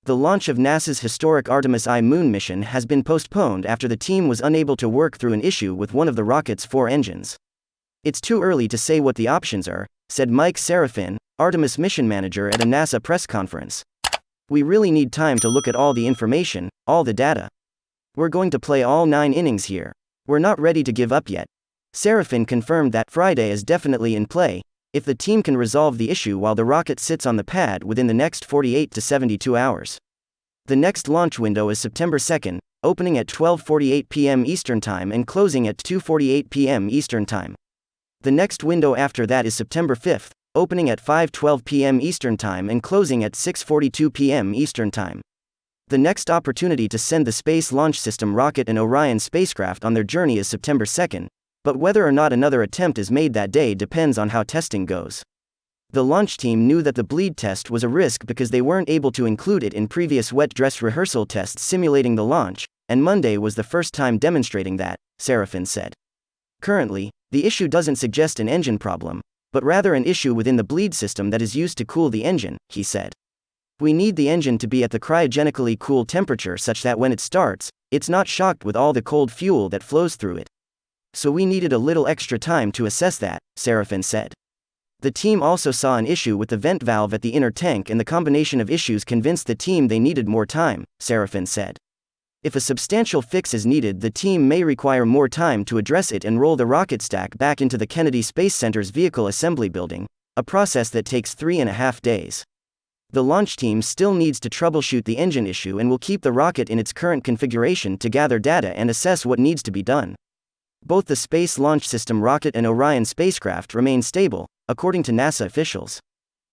The launch of NASA's historic Artemis I moon mission has been postponed after the team was unable to work through an issue with one of the rocket's 4 engines. "It's too early to say what the options are," said Mike Serafin, Artemis mission manager at a NASA press conference. "We really need time to look at all the information, all the data. We're going to play all 9 innings here. We're not ready to give up yet." Serafin confirmed that Friday is definitely in play, if the team can resolve the issue while the rocket sits on the pad within the next 48 to 72 hours. The next launch window is September 2nd, opening at 12:48 p.m. Eastern Time and closing at 2:48 p.m. Eastern Time. The next window after that is September 5th, opening at 5:12 p.m. Eastern Time and closing at 6:42 p.m. Eastern Time. The next opportunity to send the Space Launch System rocket and Orion spacecraft on their journey is September 2nd, but whether or not another attempt is made that day depends on how testing goes. The launch team knew that the bleed test was a risk because they weren't able to include it in previous wet dress rehearsal tests simulating the launch, and Monday was the first time demonstrating that, Serafin said. Currently, the issue doesn't suggest an engine problem, but rather an issue within the bleed system that is used to cool the engine, he said. "We need the engine to be at the cryogenically cool temperature such that when it starts, it's not shocked with all the cold fuel that flows through it. So we needed a little extra time to assess that," Serafin said. The team also saw an issue with the vent valve at the inner tank, and the combination of issues convinced the team they needed more time, Serafin said. If a substantial fix is needed, the team may require more time to address it and roll the rocket stack back into the Kennedy Space Center's vehicle assembly building, a process that takes 3.5 days. The launch team still needs to troubleshoot the engine issue and will keep the rocket in its current configuration to gather data and assess what needs to be done. Both the Space Launch System rocket and Orion spacecraft remain stable, according to NASA officials.